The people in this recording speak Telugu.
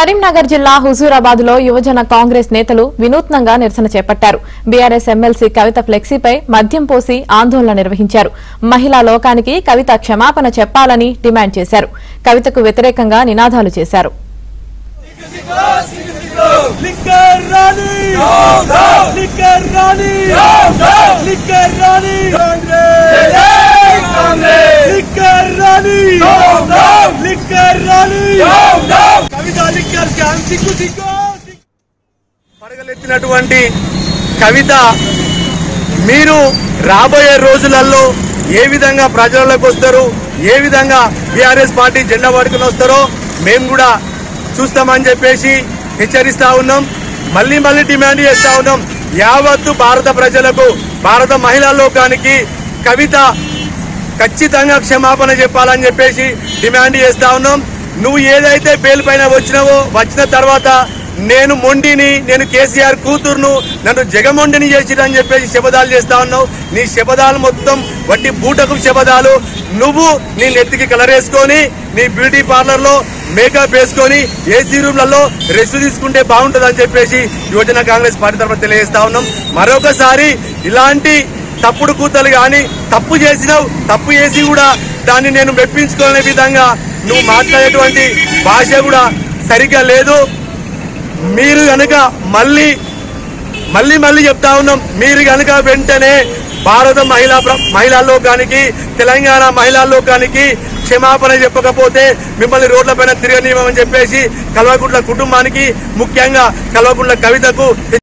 కరీంనగర్ జిల్లా హుజూరాబాద్ లో యువజన కాంగ్రెస్ నేతలు వినూత్నంగా నిరసన చేపట్టారు. బీఆర్ఎస్ ఎమ్మెల్సీ కవిత ఫ్లెక్సీపై మద్యం పోసి ఆందోళన నిర్వహించారు. మహిళా లోకానికి కవిత క్షమాపణ చెప్పాలని డిమాండ్ చేశారు. కవితకు వ్యతిరేకంగా నినాదాలు చేశారు. పడగలెత్తినటువంటి కవిత మీరు రాబోయే రోజులలో ఏ విధంగా ప్రజల్లోకి వస్తారు, ఏ విధంగా బీఆర్ఎస్ పార్టీ జెండా పట్టుకుని వస్తారో మేము కూడా చూస్తామని చెప్పేసి హెచ్చరిస్తా ఉన్నాం. మళ్ళీ డిమాండ్ చేస్తా ఉన్నాం. యావత్తు భారత ప్రజలకు, భారత మహిళా లోకానికి కవిత ఖచ్చితంగా క్షమాపణ చెప్పాలని చెప్పేసి డిమాండ్ చేస్తా ఉన్నాం. నువ్వు ఏదైతే బెయిల్ పైన వచ్చినావో, వచ్చిన తర్వాత నేను మొండిని, నేను కేసీఆర్ కూతురును, నన్ను జగమొండిని చేసిరని చెప్పేసి శపథాలు చేస్తా ఉన్నావు. నీ శపథాలు మొత్తం వట్టి బూటకు శపథాలు. నువ్వు నీ నెత్తికి కలర్ వేసుకొని, నీ బ్యూటీ పార్లర్లో మేకప్ వేసుకొని ఏసీ రూమ్లలో రెస్ట్ తీసుకుంటే బాగుంటుందని చెప్పేసి యువజన కాంగ్రెస్ పార్టీ తరఫున తెలియజేస్తా ఉన్నాం. మరొకసారి ఇలాంటి తప్పుడు కూతలు కానీ తప్పు చేసినావు, తప్పు చేసి కూడా దాన్ని నేను మెప్పించుకునే విధంగా నువ్వు మాట్లాడేటువంటి భాష కూడా సరిగ్గా లేదు. మీరు కనుక మళ్ళీ చెప్తా ఉన్నాం, మీరు కనుక వెంటనే భారత మహిళా లోకానికి, తెలంగాణ మహిళా లోకానికి క్షమాపణ చెప్పకపోతే మిమ్మల్ని రోడ్లపైన తిరగనివ్వమని చెప్పేసి కల్వకుంట్ల కుటుంబానికి, ముఖ్యంగా కల్వకుంట్ల కవితకు